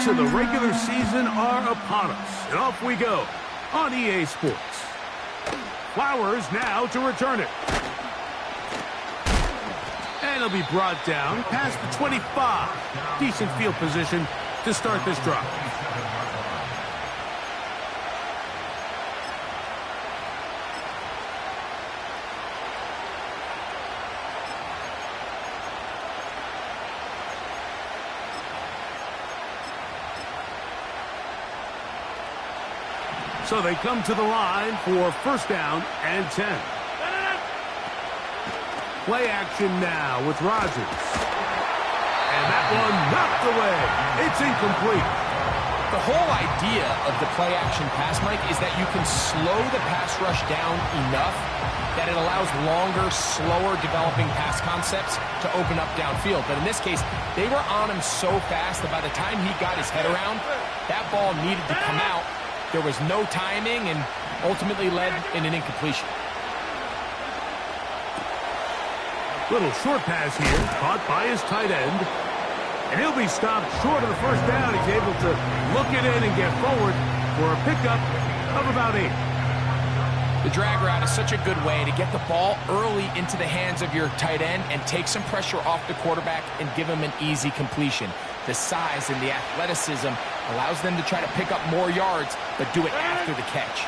of the regular season are upon us, and off we go on EA Sports. Flowers now to return it. And it'll be brought down past the 25. Decent field position to start this drive. So they come to the line for first down and 10. Play action now with Rodgers. And that one knocked away. It's incomplete. The whole idea of the play action pass, Mike, is that you can slow the pass rush down enough that it allows longer, slower developing pass concepts to open up downfield. But in this case, they were on him so fast that by the time he got his head around, that ball needed to come out. There was no timing and ultimately led in an incompletion. Little short pass here, caught by his tight end. And he'll be stopped short of the first down. He's able to look it in and get forward for a pickup of about 8. The drag route is such a good way to get the ball early into the hands of your tight end and take some pressure off the quarterback and give him an easy completion. The size and the athleticism allows them to try to pick up more yards, but do it after the catch.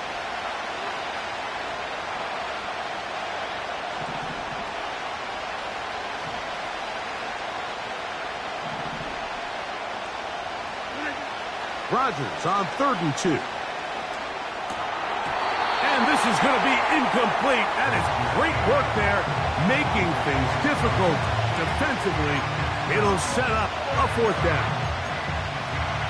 Rodgers on 3rd and 2. And this is going to be incomplete. That is great work there, making things difficult defensively. It'll set up a 4th down.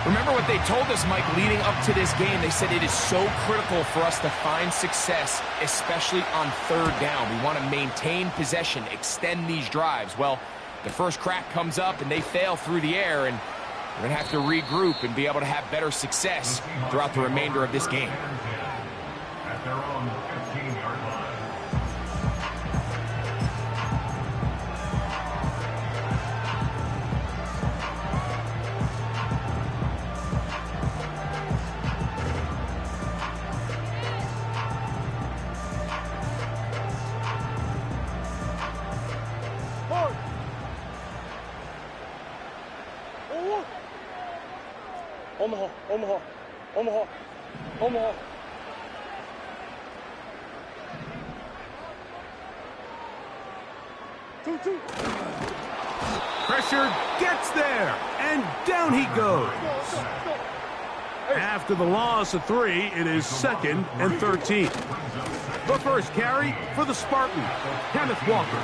Remember what they told us, Mike, leading up to this game. They said it is so critical for us to find success, especially on 3rd down. We want to maintain possession, extend these drives. Well, the first crack comes up and they fail through the air, and we're going to have to regroup and be able to have better success throughout the remainder of this game. At their own 15-yard line. Omaha, Omaha, Omaha, Omaha. Two. Pressure gets there, and down he goes. After the loss of 3, it is 2nd and 13. The first carry for the Spartan, Kenneth Walker.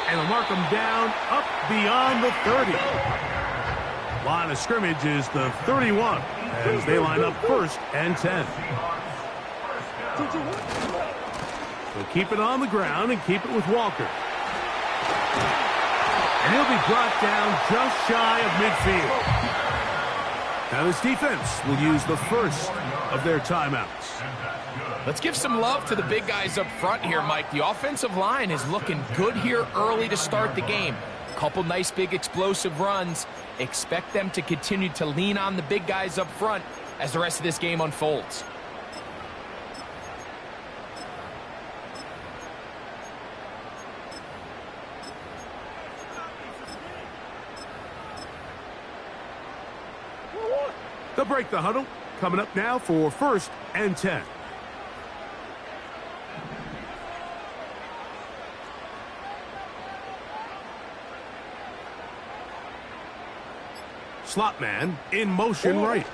And they'll mark him down up beyond the 30. Line of scrimmage is the 31 as they line up 1st and 10. They'll keep it on the ground and keep it with Walker. And he'll be brought down just shy of midfield. Now this defense will use the first of their timeouts. Let's give some love to the big guys up front here, Mike. The offensive line is looking good here early to start the game. Couple nice big explosive runs. Expect them to continue to lean on the big guys up front as the rest of this game unfolds. They'll break the huddle. Coming up now for 1st and 10. Slot man in motion right.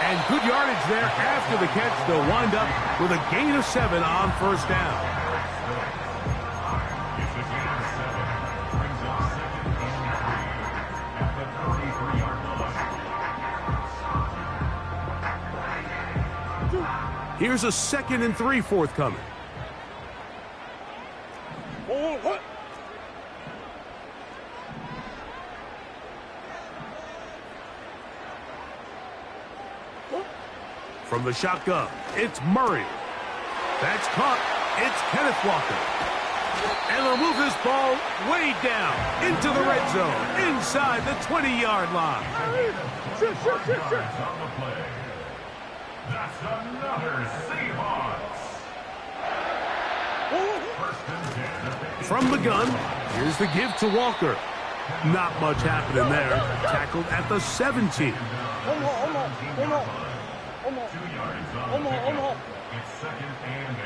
And good yardage there after the catch. They'll wind up with a gain of 7 on 1st down. Here's a 2nd and 3 forthcoming. From the shotgun, it's Murray. That's caught. It's Kenneth Walker. And they'll move this ball way down into the red zone, inside the 20-yard line. Yards on the play. That's another Seahawks. First and 10. From the gun, here's the give to Walker. Not much happening there. Tackled at the 17. 2 yards on the pickup. It's second and 8.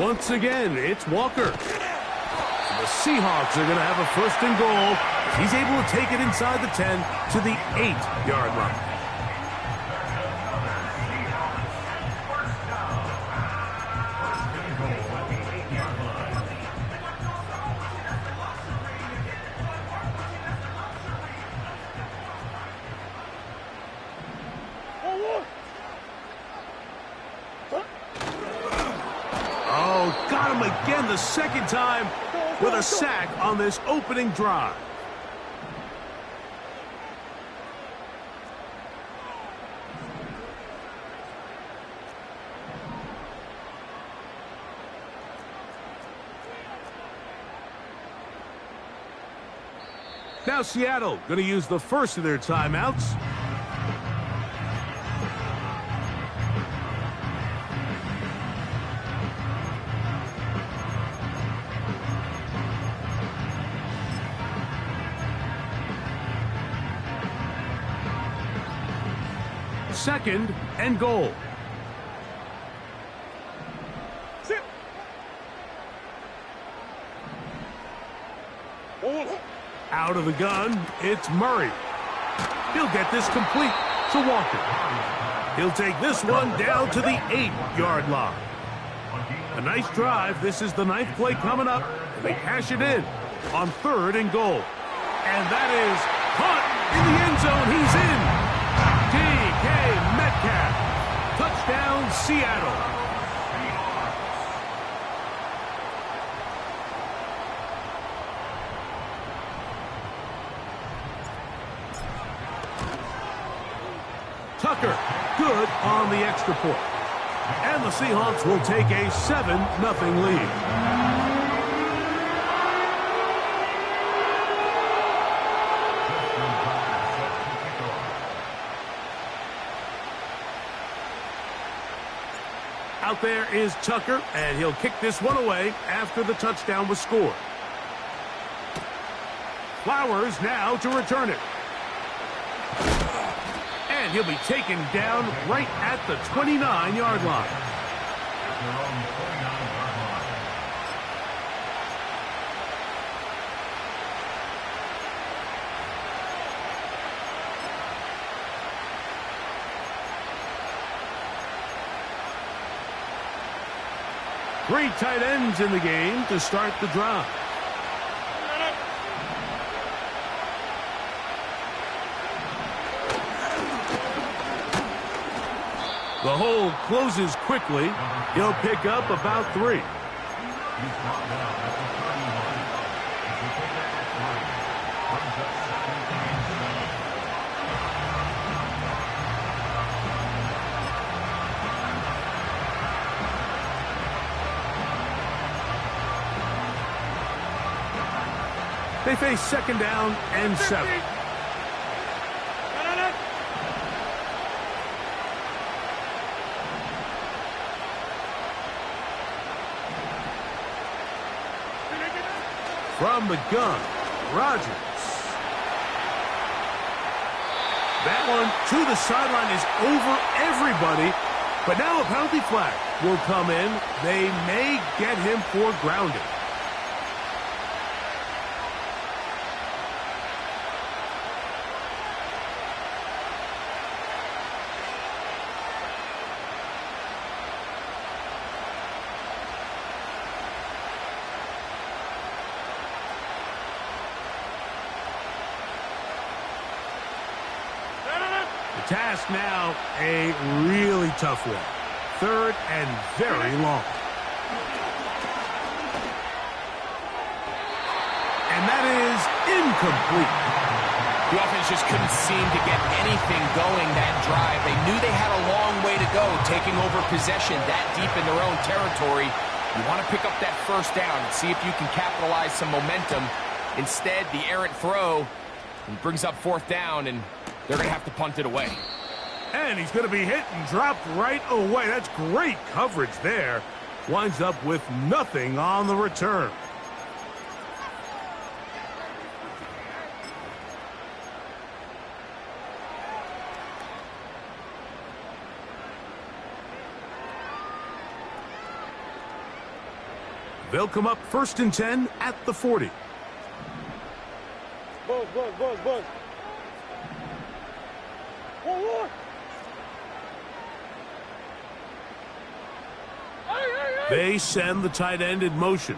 Once again, it's Walker. And the Seahawks are going to have a first and goal. He's able to take it inside the 10 to the 8-yard line. Oh, got him again the second time with a sack on this opening drive. Now Seattle going to use the first of their timeouts. Second and goal. Out of the gun, it's Murray. He'll get this complete to Walker. He'll take this one down to the 8-yard line. A nice drive. This is the 9th play coming up. They cash it in on 3rd and goal. And that is caught in the end zone. He's in. DK Metcalf. Touchdown, Seattle. Tucker, good on the extra point. And the Seahawks will take a 7-0 lead. Out there is Tucker, and he'll kick this one away after the touchdown was scored. Flowers now to return it. And he'll be taken down right at the 29-yard line. Three tight ends in the game to start the drive. The hole closes quickly. He'll pick up about 3. They face second down and 7. From the gun, Rodgers. That one to the sideline is over everybody. But now a penalty flag will come in. They may get him for grounding. Task now, a really tough one. 3rd and very long. And that is incomplete. The offense just couldn't seem to get anything going that drive. They knew they had a long way to go, taking over possession that deep in their own territory. You want to pick up that first down and see if you can capitalize some momentum. Instead, the errant throw brings up fourth down, and they're going to have to punt it away. And he's going to be hit and dropped right away. That's great coverage there. Winds up with nothing on the return. They'll come up 1st and 10 at the 40. Buzz. One. They send the tight end in motion.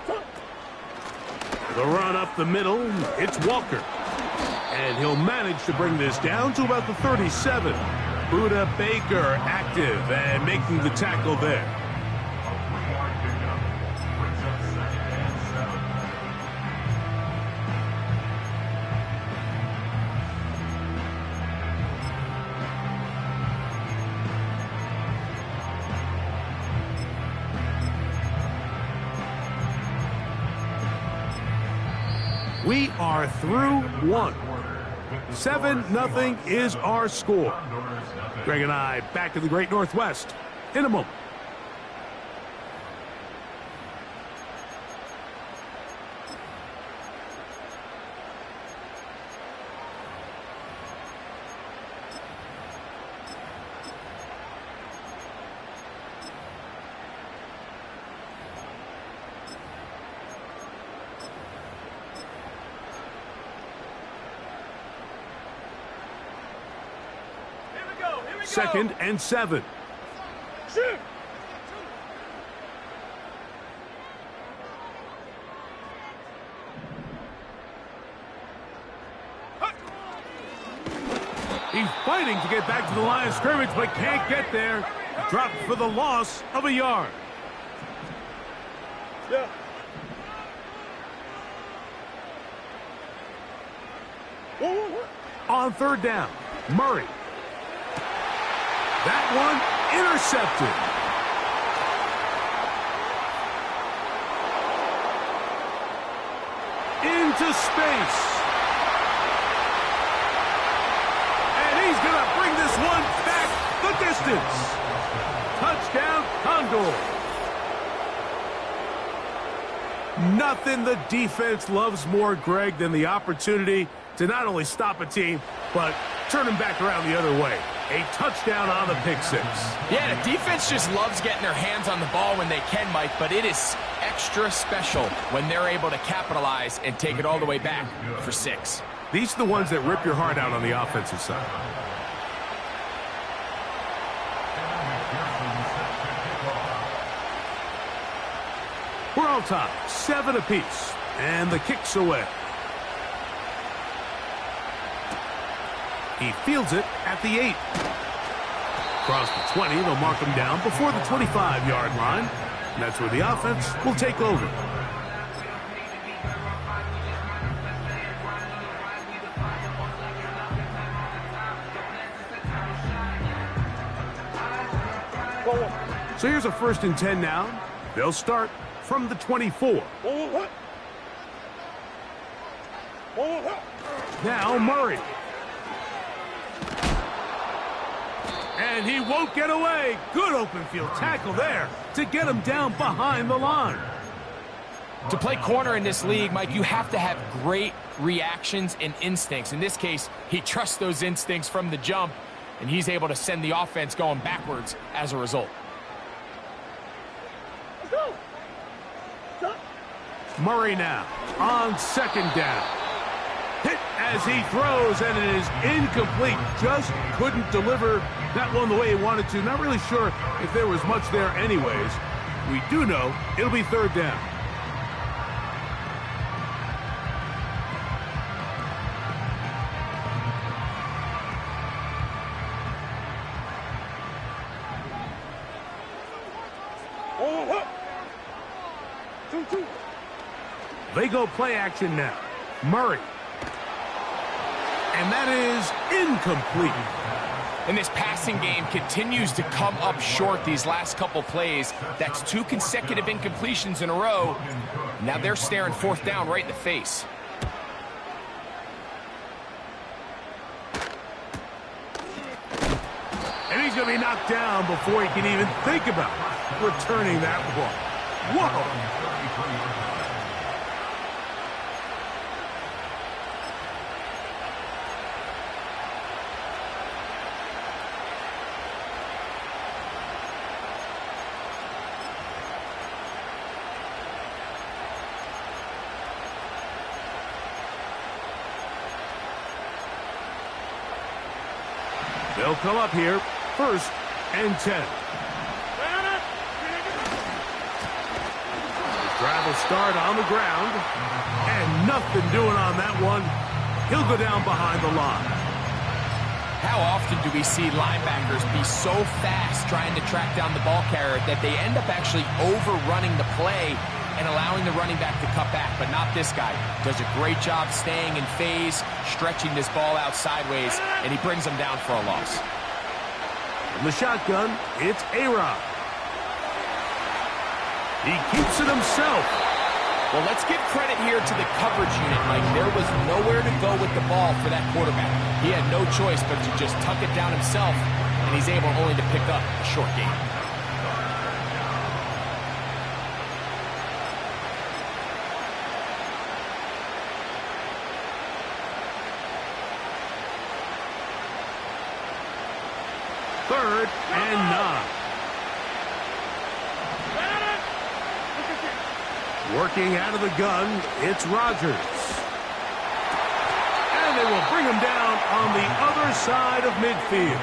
The run up the middle, it's Walker. And he'll manage to bring this down to about the 37. Buda Baker active and making the tackle there. We are through one. 7-0 is our score. Greg and I back in the Great Northwest in a moment. Second and 7. Shoot! He's fighting to get back to the line of scrimmage, but can't get there. Dropped for the loss of a yard. Yeah. On 3rd down, Murray. That one intercepted. Into space. And he's going to bring this one back the distance. Touchdown, Condor. Nothing the defense loves more, Greg, than the opportunity to not only stop a team, but turn them back around the other way. A touchdown on the pick six. Yeah, the defense just loves getting their hands on the ball when they can, Mike, but it is extra special when they're able to capitalize and take it all the way back for 6. These are the ones that rip your heart out on the offensive side. We're on top, 7 apiece, and the kick's away. He fields it at the 8. Across the 20, they'll mark him down before the 25-yard line. And that's where the offense will take over. So here's a 1st and 10 now. They'll start from the 24. Now Murray. And he won't get away. Good open field tackle there to get him down behind the line. To play corner in this league, Mike, you have to have great reactions and instincts. In this case, he trusts those instincts from the jump, and he's able to send the offense going backwards as a result. Murray now on 2nd down. Hit as he throws, and it is incomplete. Just couldn't deliver that one the way he wanted to. Not really sure if there was much there anyways. We do know it'll be 3rd down. They go play action now. Murray And that is incomplete. And this passing game continues to come up short these last couple plays. That's 2 consecutive incompletions in a row. Now they're staring 4th down right in the face. And he's going to be knocked down before he can even think about returning that one. Whoa! They'll come up here, 1st and 10. Drive will start on the ground, and nothing doing on that one. He'll go down behind the line. How often do we see linebackers be so fast trying to track down the ball carrier that they end up actually overrunning the play and allowing the running back to cut back? But not this guy. Does a great job staying in phase, stretching this ball out sideways, and he brings them down for a loss. In the shotgun, it's A-Rod. He keeps it himself. Well, let's give credit here to the coverage unit, Mike. There was nowhere to go with the ball for that quarterback. He had no choice but to just tuck it down himself, and he's able only to pick up a short gain. Third and 9. Working out of the gun, it's Rodgers. And they will bring him down on the other side of midfield.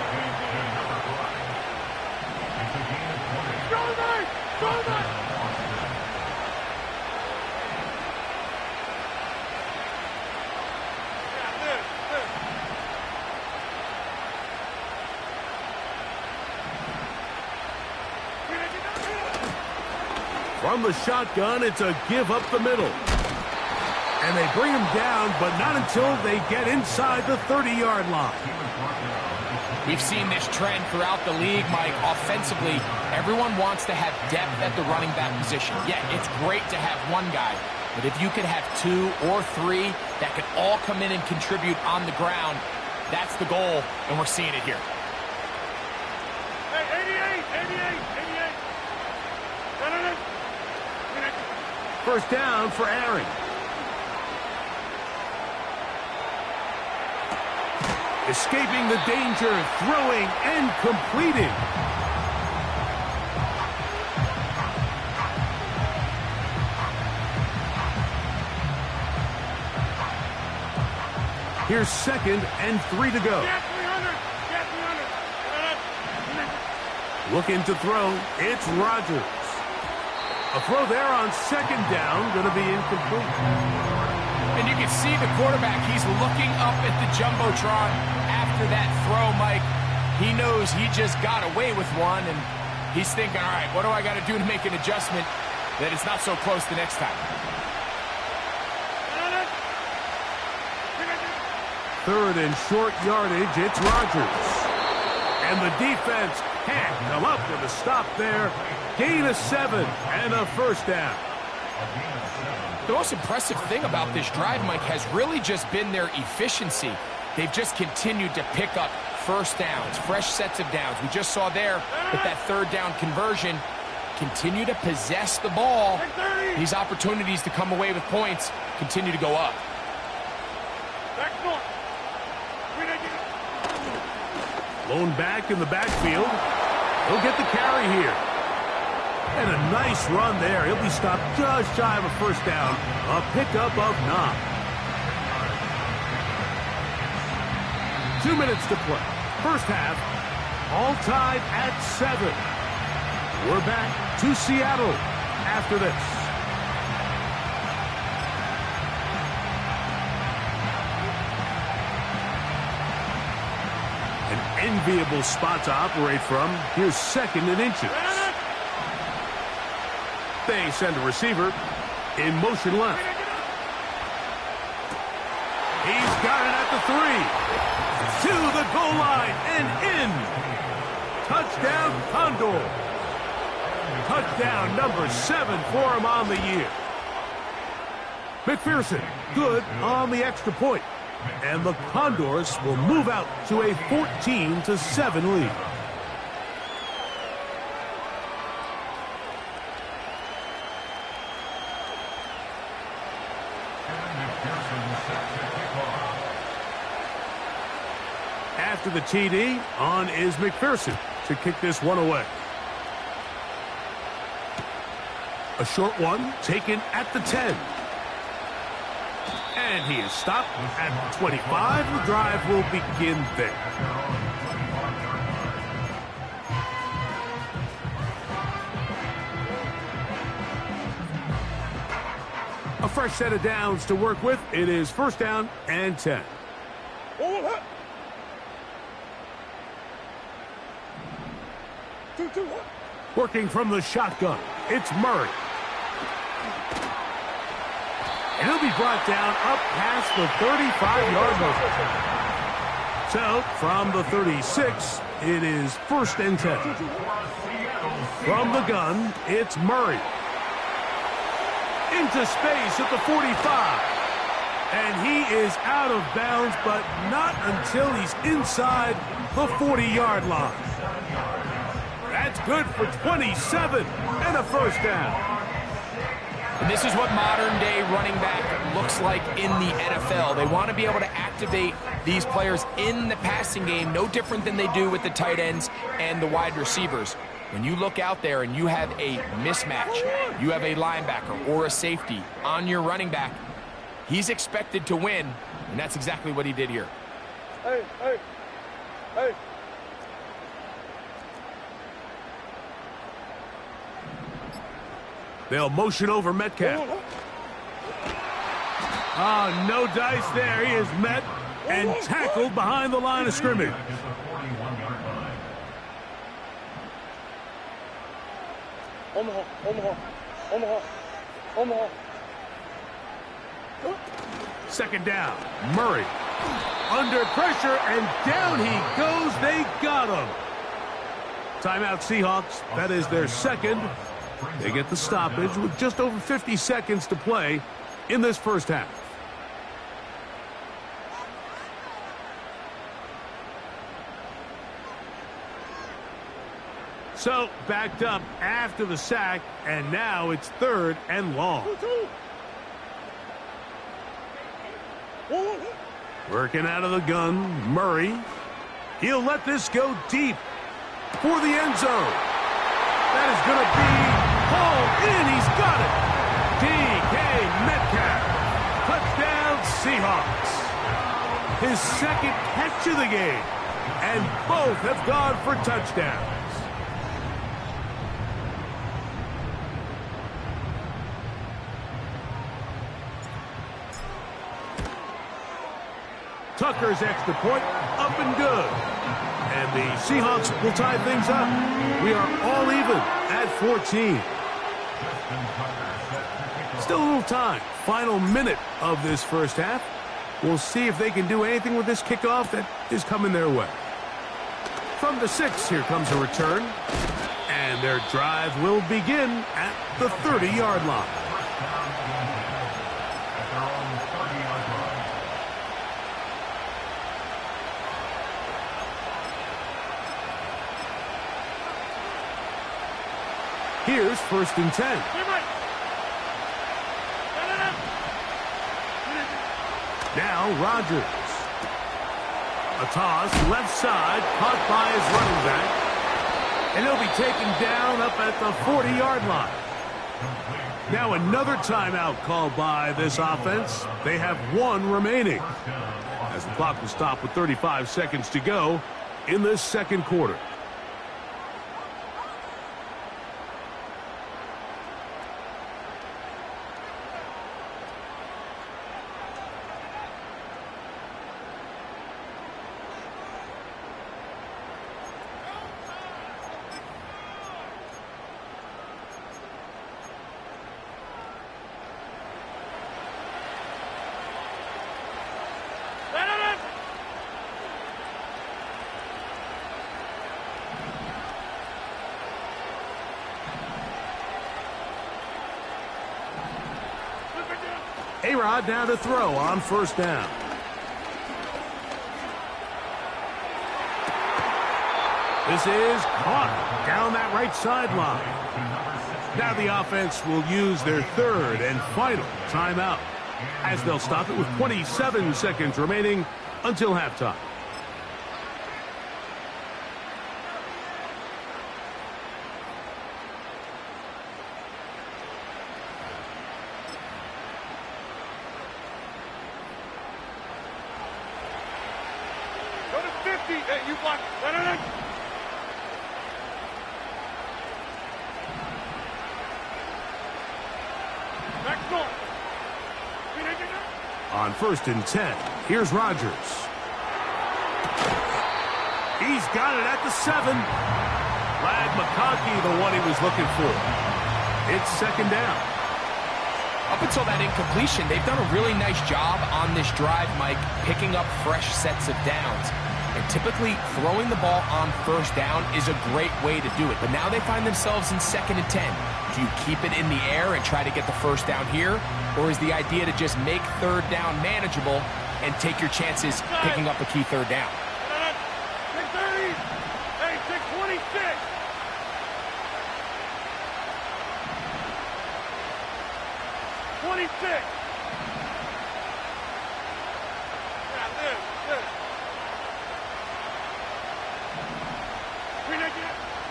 From the shotgun, it's a give up the middle. And they bring him down, but not until they get inside the 30-yard line. We've seen this trend throughout the league, Mike. Offensively, everyone wants to have depth at the running back position. Yeah, it's great to have one guy, but if you could have 2 or 3 that could all come in and contribute on the ground, that's the goal, and we're seeing it here. First down for Aaron. Escaping the danger, throwing and completing. Here's 2nd and 3 to go. Looking to throw, it's Rodgers. A throw there on 2nd down, going to be incomplete. And you can see the quarterback, he's looking up at the Jumbotron after that throw, Mike. He knows he just got away with one, and he's thinking, all right, what do I got to do to make an adjustment that it's not so close the next time? 3rd and short yardage, it's Rodgers. And the defense can't come up with a stop there. Gain of 7 and a first down. The most impressive thing about this drive, Mike, has really just been their efficiency. They've just continued to pick up first downs, fresh sets of downs. We just saw there with that 3rd down conversion, continue to possess the ball. These opportunities to come away with points continue to go up. Blown back in the backfield. He'll get the carry here. And a nice run there. He'll be stopped just shy of a first down. A pickup of 9. 2 minutes to play. First half, all tied at 7. We're back to Seattle after this. An enviable spot to operate from. Here's 2nd and inches. They send a receiver in motion left. He's got it at the 3. To the goal line and in. Touchdown, Condor. Touchdown number 7 for him on the year. McPherson, good on the extra point. And the Condors will move out to a 14-7 lead. After the TD, on is McPherson to kick this one away. A short one taken at the 10. And he is stopped at the 25. The drive will begin there. A fresh set of downs to work with. It is first down and 10. Working from the shotgun, it's Murray. And he'll be brought down up past the 35-yard line. So, from the 36, it is first and 10. From the gun, it's Murray. Into space at the 45. And he is out of bounds, but not until he's inside the 40-yard line. That's good for 27 and a first down. And this is what modern-day running back looks like in the NFL. They want to be able to activate these players in the passing game, no different than they do with the tight ends and the wide receivers. When you look out there and you have a mismatch, you have a linebacker or a safety on your running back, he's expected to win, and that's exactly what he did here. Hey, hey, hey. They'll motion over Metcalf. Oh, no dice there. He is met and tackled behind the line of scrimmage. Omaha, Omaha, Omaha, Omaha. Second down. Murray under pressure, and down he goes. They got him. Timeout Seahawks. That is their second. They get the stoppage with just over 50 seconds to play in this first half. So, backed up after the sack, and now it's third and long. Working out of the gun, Murray. He'll let this go deep for the end zone. That is going to be hauled in. He's got it. DK Metcalf. Touchdown Seahawks. His second catch of the game. And both have gone for touchdowns. Tucker's extra point up and good. And the Seahawks will tie things up. We are all even at 14. Still a little time. Final minute of this first half. We'll see if they can do anything with this kickoff that is coming their way. From the 6, here comes a return. And their drive will begin at the 30-yard line. Here's first and 10. Now Rodgers. A toss left side, caught by his running back. And he'll be taken down up at the 40-yard line. Now another timeout called by this offense. They have one remaining. As the clock will stop with 35 seconds to go in this second quarter. A-Rod now to throw on first down. This is caught down that right sideline. Now the offense will use their third and final timeout, as they'll stop it with 27 seconds remaining until halftime. Go to 50. Hey, you block. Next one. On first and 10, here's Rodgers. He's got it at the 7. Flag McConkey, the one he was looking for. It's second down. Up until that incompletion, they've done a really nice job on this drive, Mike, picking up fresh sets of downs. And typically, throwing the ball on first down is a great way to do it. But now they find themselves in second and 10. Do you keep it in the air and try to get the first down here? Or is the idea to just make third down manageable and take your chances picking up a key third down? Take 30. Hey, take 26.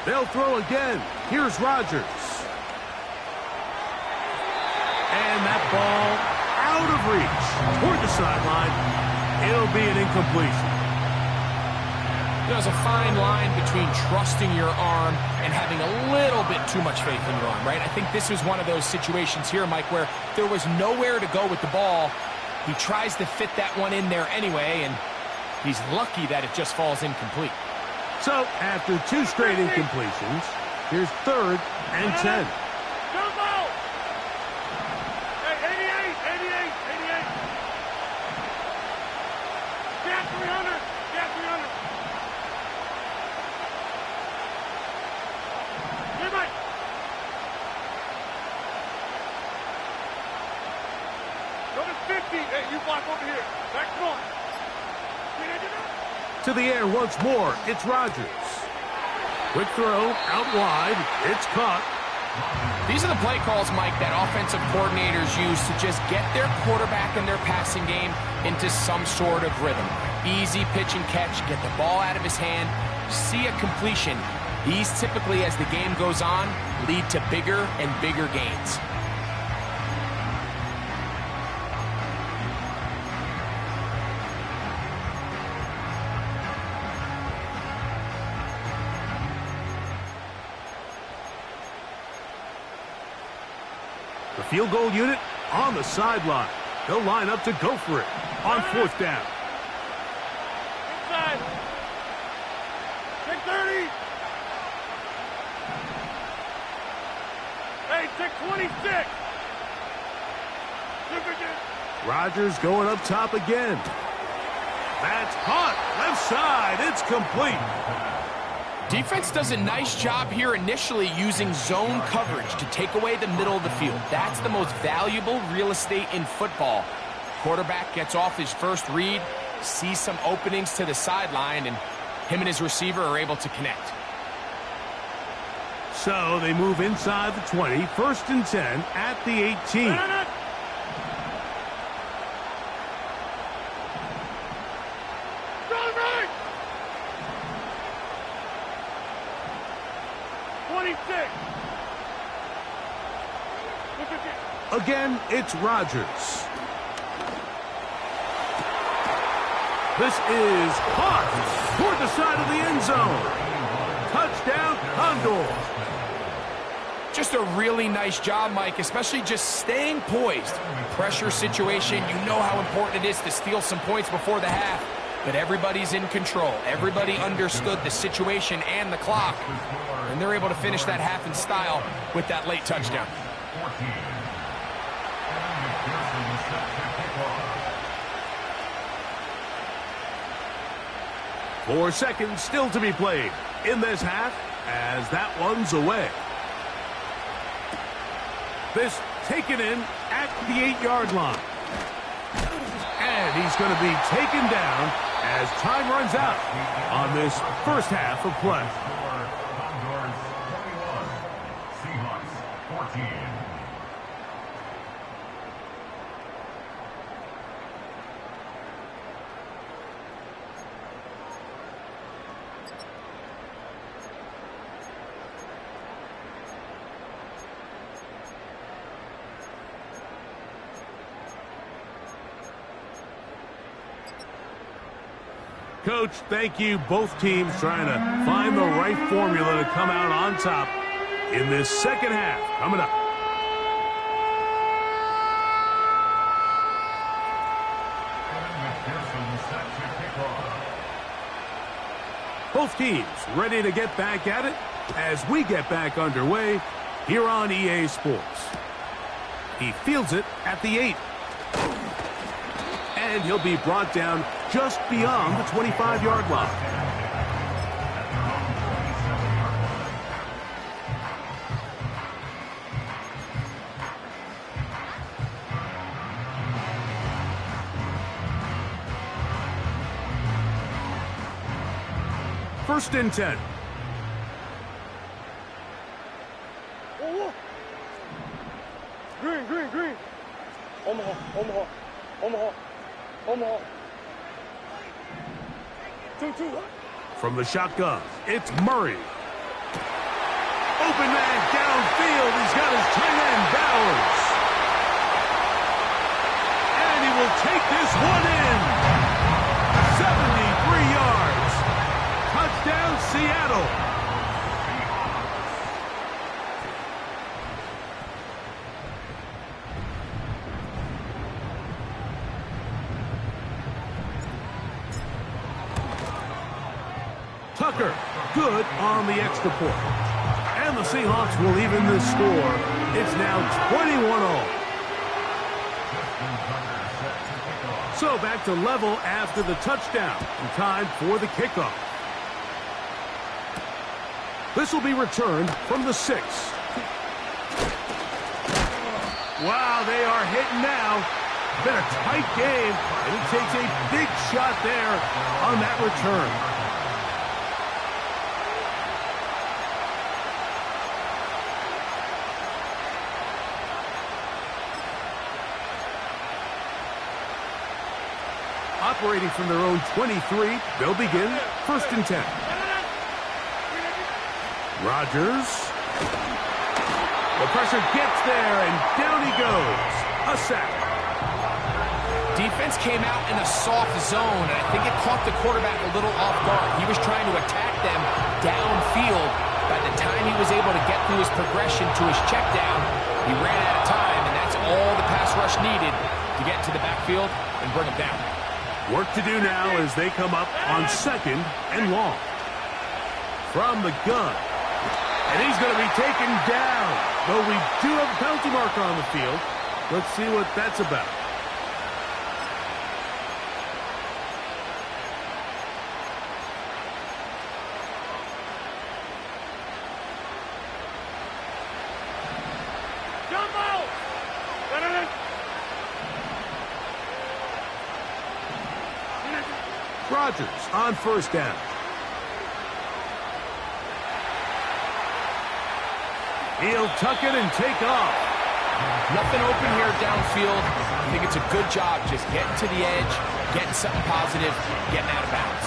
They'll throw again. Here's Rodgers. And that ball out of reach toward the sideline. It'll be an incompletion. There's a fine line between trusting your arm and having a little bit too much faith in your arm, right? I think this was one of those situations here, Mike, where there was nowhere to go with the ball. He tries to fit that one in there anyway, and he's lucky that it just falls incomplete. So, after 2 straight incompletions, here's third and 10. Jump out! Hey, 88. Get 300. Hey, Mike. Go to 50. Hey, you block over here. Back one. To the air once more, it's Rodgers. Quick throw, out wide, it's caught. These are the play calls, Mike, that offensive coordinators use to just get their quarterback and their passing game into some sort of rhythm. Easy pitch and catch, get the ball out of his hand, see a completion. These typically, as the game goes on, lead to bigger and bigger gains. The field goal unit on the sideline. They'll line up to go for it on fourth down. Inside. Take 30. Hey, take 26. Rodgers going up top again. That's caught. Left side. It's complete. Defense does a nice job here initially using zone coverage to take away the middle of the field. That's the most valuable real estate in football. Quarterback gets off his first read, sees some openings to the sideline, and him and his receiver are able to connect. So they move inside the 20, first and 10 at the 18. Again, it's Rodgers. This is caught toward the side of the end zone. Touchdown, Condor. Just a really nice job, Mike, especially just staying poised. Pressure situation, you know how important it is to steal some points before the half. But everybody's in control. Everybody understood the situation and the clock. And they're able to finish that half in style with that late touchdown. 4 seconds still to be played in this half as that one's away. This taken in at the 8-yard line. And he's going to be taken down as time runs out on this first half of play. Commodores 21, Seahawks 14. Coach, thank you. Both teams trying to find the right formula to come out on top in this second half. Coming up. Both teams ready to get back at it as we get back underway here on EA Sports. He fields it at the 8. And he'll be brought down just beyond the 25-yard line. First and 10. Oh, green, green, green. Omaha, Omaha, Omaha, Omaha. 2-2. From the shotgun, it's Murray. Open man downfield. He's got his tight end, Bowers. And he will take this one in. 73 yards. Touchdown, Seattle. Tucker, good on the extra point. And the Seahawks will even this score. It's now 21-all. So back to level after the touchdown. And time for the kickoff. This will be returned from the 6. Wow, they are hitting now. Been a tight game, and he takes a big shot there on that return. Operating from their own 23, they'll begin first and 10. Rodgers. The pressure gets there, and down he goes. A sack. Defense came out in a soft zone, and I think it caught the quarterback a little off guard. He was trying to attack them downfield. By the time he was able to get through his progression to his check down, he ran out of time, and that's all the pass rush needed to get to the backfield and bring him down. Work to do now as they come up on second and long. From the gun. And he's going to be taken down. Though we do have a penalty marker on the field. Let's see what that's about. Rodgers on first down. He'll tuck it and take off. Nothing open here downfield. I think it's a good job just getting to the edge, getting something positive, getting out of bounds.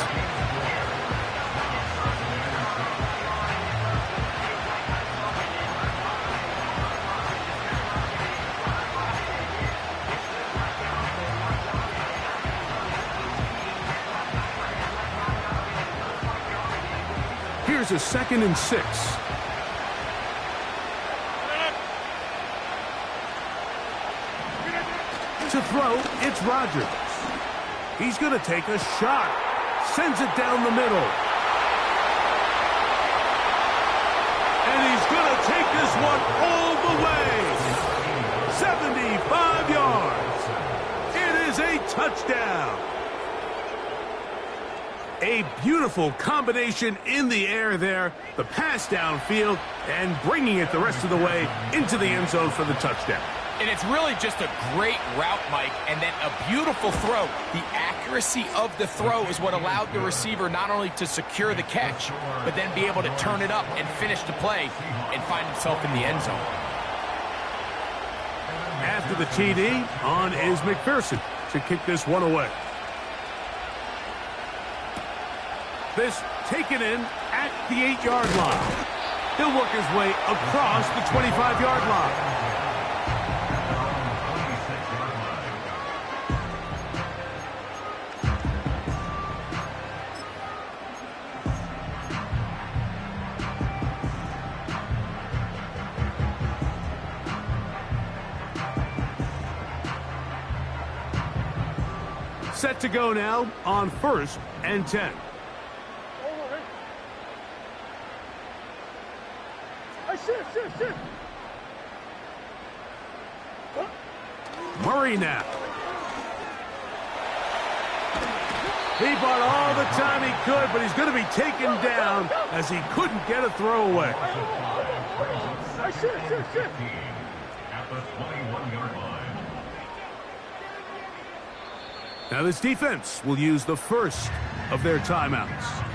Here's a second and 6. To throw, it's Rodgers. He's going to take a shot. Sends it down the middle. And he's going to take this one all the way. 75 yards. It is a touchdown. A beautiful combination in the air there. The pass downfield and bringing it the rest of the way into the end zone for the touchdown. And it's really just a great route, Mike, and then a beautiful throw. The accuracy of the throw is what allowed the receiver not only to secure the catch, but then be able to turn it up and finish the play and find himself in the end zone. After the TD, on is McPherson to kick this one away. This taken in at the 8-yard line. He'll work his way across the 25-yard line. Set to go now on 1st and 10. Murray now. He bought all the time he could, but he's going to be taken down as he couldn't get a throwaway. At the 21-yard line. Now this defense will use the first of their timeouts.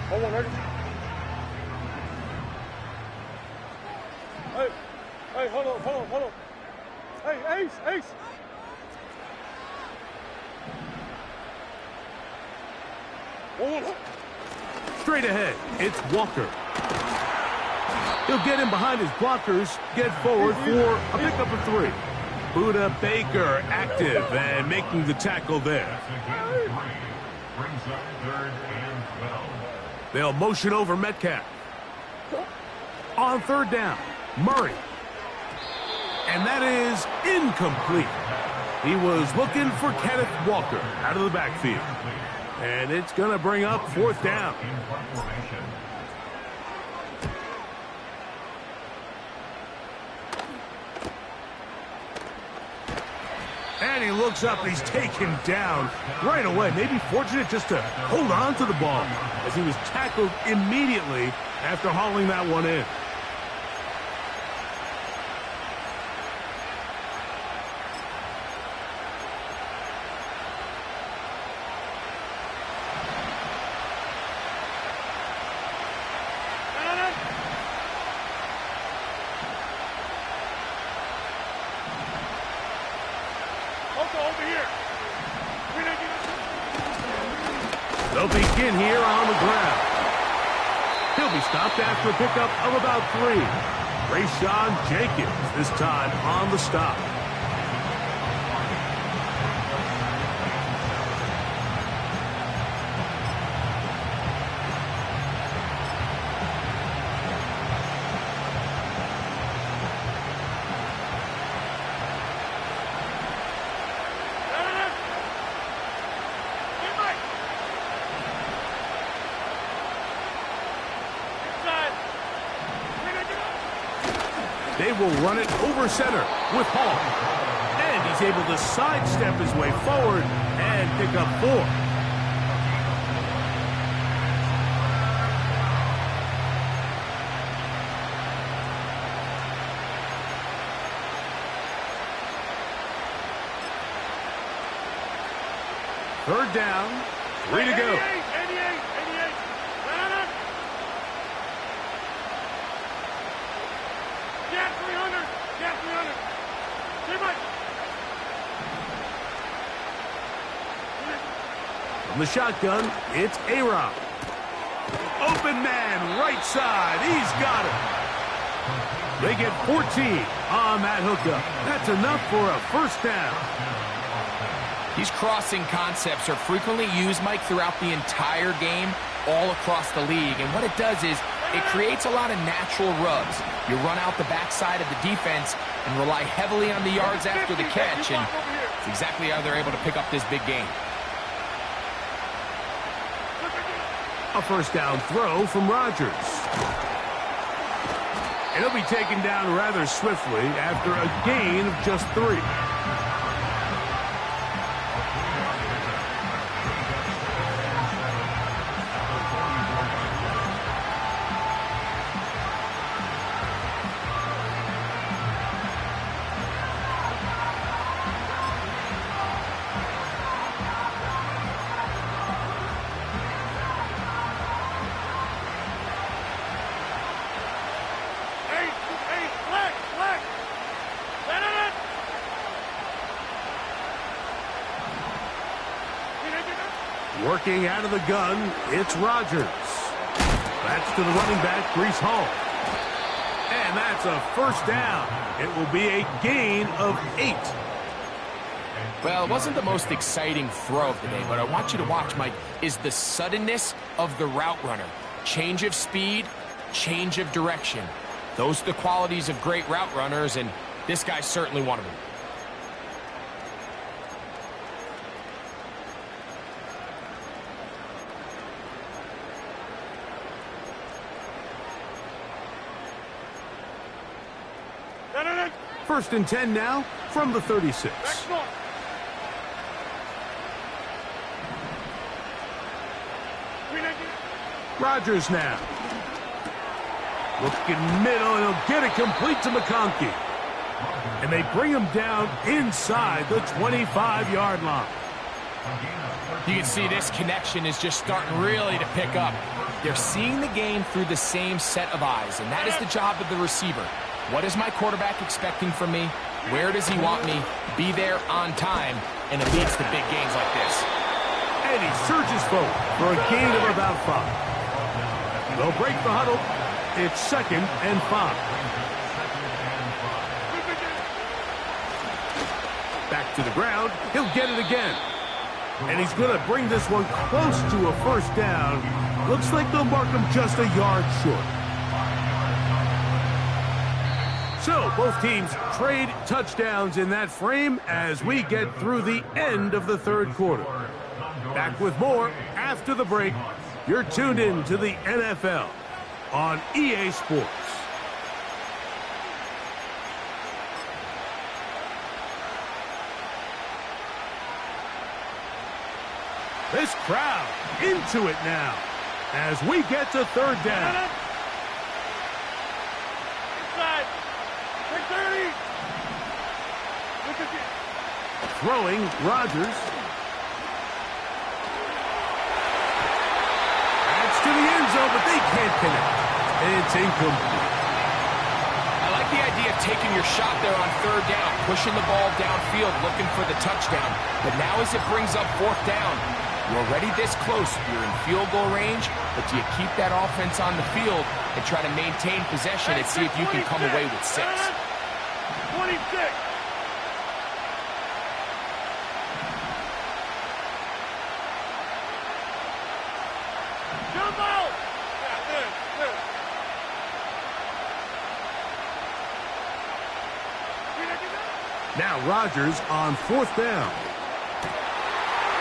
Hold on, ready? Hey, hold on. Hey, Ace. Hold on. Straight ahead, it's Walker. He'll get in behind his blockers, get forward for a pickup of 3. Buda Baker active and making the tackle there. Brings up 3rd and 12. They'll motion over Metcalf. On 3rd down, Murray. And that is incomplete. He was looking for Kenneth Walker out of the backfield. And it's going to bring up 4th down. And he looks up, and he's taken down right away. Maybe fortunate just to hold on to the ball as he was tackled immediately after hauling that one in. They'll begin here on the ground. He'll be stopped after a pickup of about 3. Rayshawn Jenkins this time on the stop. They will run it over center with Hall. And he's able to sidestep his way forward and pick up 4. Third down, 3 to go. 88. Get 300. From the shotgun, it's A-Rob. Open man, right side. He's got it. They get 14 on that hookup. That's enough for a 1st down. These crossing concepts are frequently used, Mike, throughout the entire game, all across the league. And what it does is it creates a lot of natural rubs. You run out the backside of the defense and rely heavily on the yards after the catch, and it's exactly how they're able to pick up this big game. A first down throw from Rodgers. And he'll be taken down rather swiftly after a gain of just 3. Working out of the gun, it's Rodgers. That's to the running back, Breece Hall. And that's a first down. It will be a gain of 8. Well, it wasn't the most exciting throw of the day, but I want you to watch, Mike, is the suddenness of the route runner. Change of speed, change of direction. Those are the qualities of great route runners, and this guy's certainly one of them. First and 10 now from the 36. Rodgers now. Looking middle, and he'll get it complete to McConkey. And they bring him down inside the 25-yard line. You can see this connection is just starting really to pick up. They're seeing the game through the same set of eyes, and that is the job of the receiver. What is my quarterback expecting from me? Where does he want me? Be there on time, and it leads to big gains like this. And he surges forward for a gain of about 5. They'll break the huddle. It's 2nd and 5. Back to the ground. He'll get it again. And he's going to bring this one close to a first down. Looks like they'll mark him just a yard short. So both teams trade touchdowns in that frame as we get through the end of the third quarter. Back with more after the break. You're tuned in to the NFL on EA Sports. This crowd into it now as we get to third down. Inside. 30. Throwing, Rodgers. That's to the end zone, but they can't connect. It's incomplete. I like the idea of taking your shot there on third down, pushing the ball downfield, looking for the touchdown. But now as it brings up fourth down, you're already this close. You're in field goal range, but do you keep that offense on the field and try to maintain possession and see if you can come away with 6? 26. Jump out. Now Rodgers on fourth down.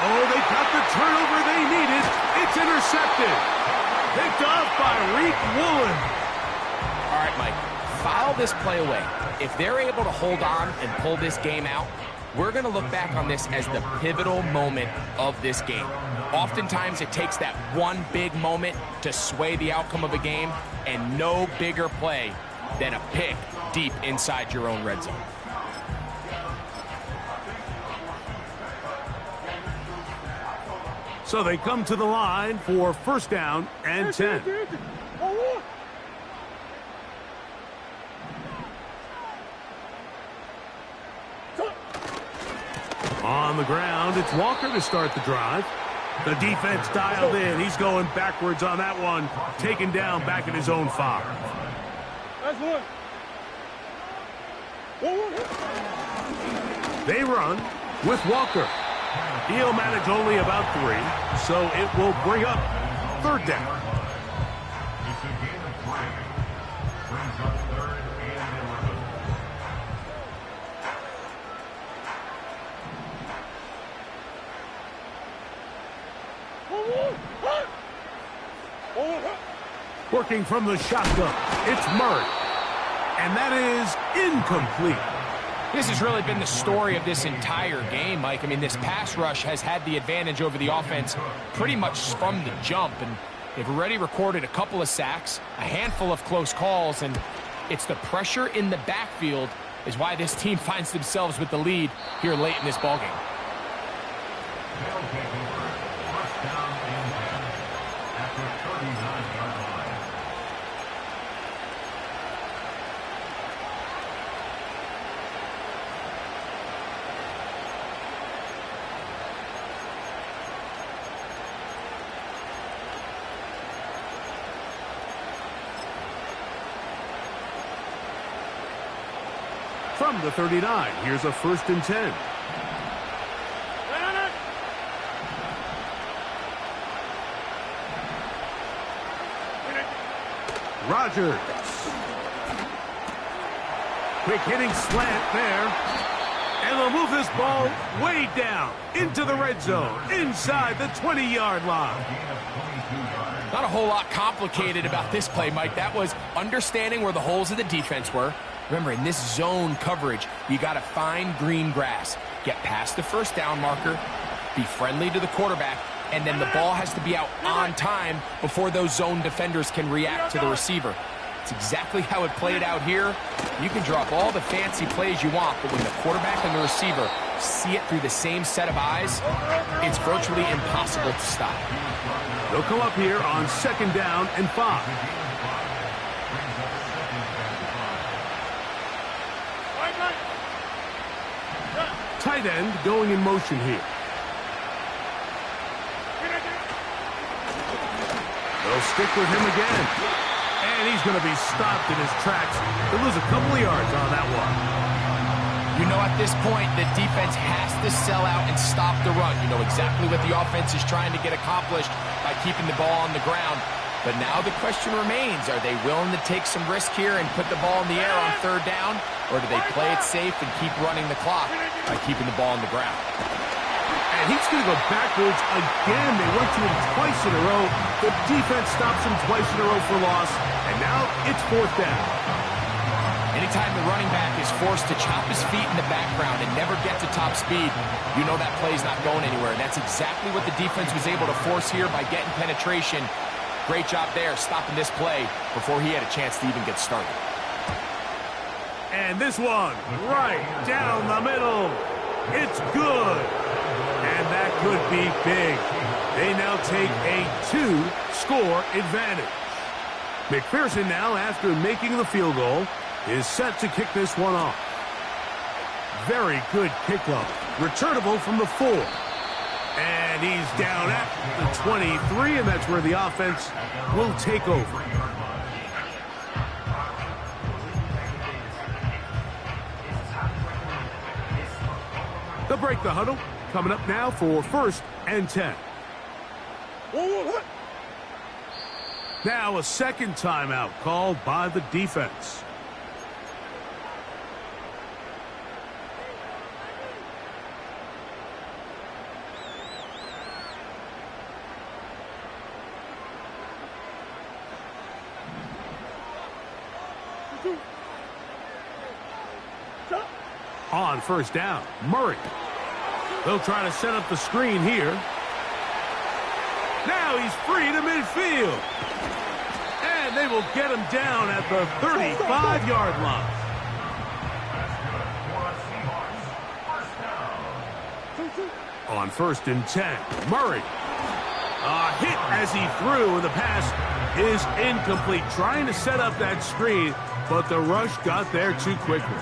Oh, they got the turnover they needed. It's intercepted. Picked off by Reek Woolen. All right, Mike, file this play away. If they're able to hold on and pull this game out, we're going to look back on this as the pivotal moment of this game. Oftentimes, it takes that one big moment to sway the outcome of a game, and no bigger play than a pick deep inside your own red zone. So they come to the line for first down and 10. On the ground, it's Walker to start the drive. The defense dialed in. He's going backwards on that one. Taken down back at his own 5. That's one. They run with Walker. He'll manage only about 3, so it will bring up third down. It's a gain of 3. Brings up 3rd and 11. Working from the shotgun, it's Murray. And that is incomplete. This has really been the story of this entire game, Mike. I mean, this pass rush has had the advantage over the offense pretty much from the jump. And they've already recorded a couple of sacks, a handful of close calls, and it's the pressure in the backfield is why this team finds themselves with the lead here late in this ballgame. They'll take over. First down and 10 after 39-yard line. From the 39, here's a 1st and 10. Rogers. Quick hitting slant there. And they'll move this ball way down into the red zone, inside the 20-yard line. Not a whole lot complicated about this play, Mike. That was understanding where the holes of the defense were. Remember, in this zone coverage, you got to find green grass. Get past the first down marker, be friendly to the quarterback, and then the ball has to be out on time before those zone defenders can react to the receiver. It's exactly how it played out here. You can drop all the fancy plays you want, but when the quarterback and the receiver see it through the same set of eyes, it's virtually impossible to stop. They'll come up here on 2nd down and 5. Tight end going in motion here. They'll stick with him again. And he's going to be stopped in his tracks. He'll lose a couple of yards on that one. You know, at this point, the defense has to sell out and stop the run. You know exactly what the offense is trying to get accomplished by keeping the ball on the ground. But now the question remains, are they willing to take some risk here and put the ball in the air on 3rd down? Or do they play it safe and keep running the clock by keeping the ball on the ground? And he's going to go backwards again. They went to him twice in a row. The defense stops him twice in a row for loss. And now it's 4th down. Anytime the running back is forced to chop his feet in the background and never get to top speed, you know that play's not going anywhere. And that's exactly what the defense was able to force here by getting penetration. Great job there, stopping this play before he had a chance to even get started. And this one, right down the middle. It's good. And that could be big. They now take a 2-score advantage. McPherson now, after making the field goal, is set to kick this one off. Very good kickoff. Returnable from the 4. And he's down at the 23, and that's where the offense will take over. They'll break the huddle. Coming up now for 1st and 10. Now a 2nd timeout called by the defense. On 1st down, Murray. They'll try to set up the screen here. Now he's free to midfield. And they will get him down at the 35-yard line. On 1st and 10, Murray. A hit as he threw, and the pass is incomplete. Trying to set up that screen, but the rush got there too quickly.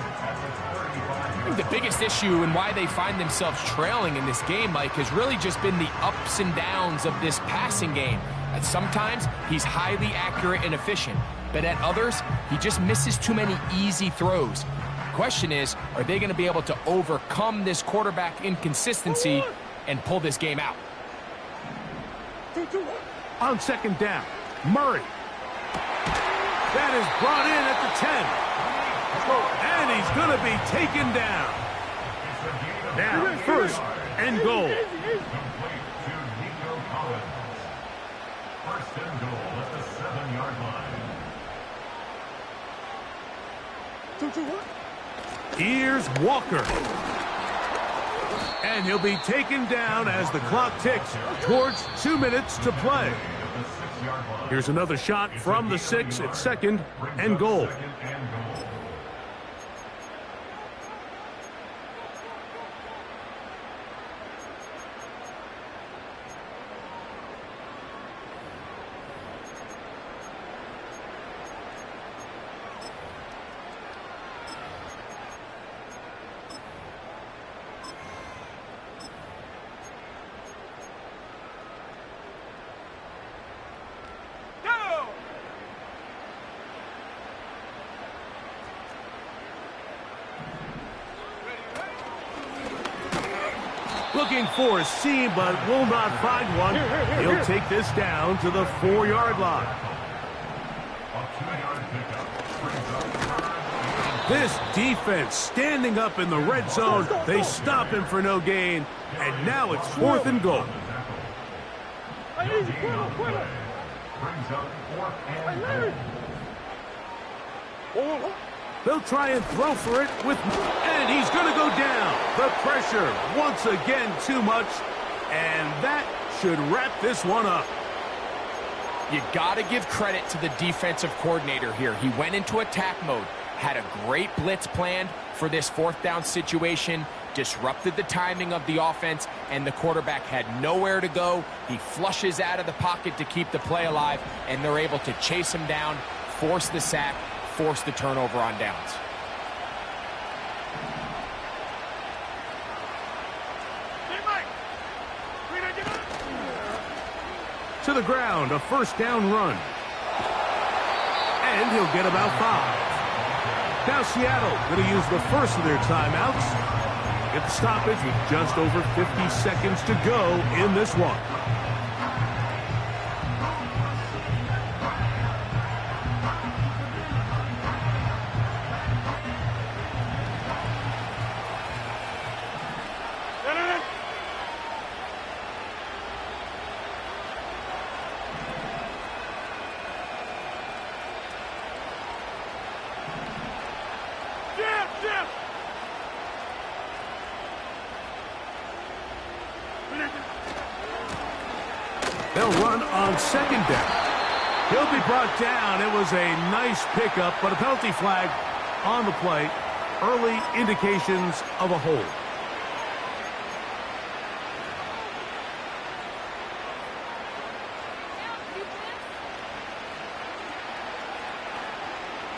The biggest issue and why they find themselves trailing in this game, Mike, has really just been the ups and downs of this passing game. And sometimes he's highly accurate and efficient, but at others, he just misses too many easy throws. The question is, are they going to be able to overcome this quarterback inconsistency and pull this game out? On 2nd down, Murray. That is brought in at the 10. And he's going to be taken down. Now, 1st and goal. First and goal at the 7-yard line. Here's Walker. And he'll be taken down as the clock ticks towards 2 minutes to play. Here's another shot from the 6 at second and goal. Looking for a seam, but will not find one. He'll take this down to the 4-yard line. This defense standing up in the red zone. They stop him for no gain, and now it's 4th and goal. They'll try and throw for it and he's going to go down. The pressure once again too much, and that should wrap this one up. You got to give credit to the defensive coordinator here. He went into attack mode, had a great blitz planned for this 4th down situation, disrupted the timing of the offense, and the quarterback had nowhere to go. He flushes out of the pocket to keep the play alive, and they're able to chase him down, force the sack, force the turnover on downs. To the ground, a 1st down run. And he'll get about 5. Now Seattle going to use the first of their timeouts. Get the stoppage with just over 50 seconds to go in this one. They'll run on 2nd down. He'll be brought down. It was a nice pickup, but a penalty flag on the play. Early indications of a hold.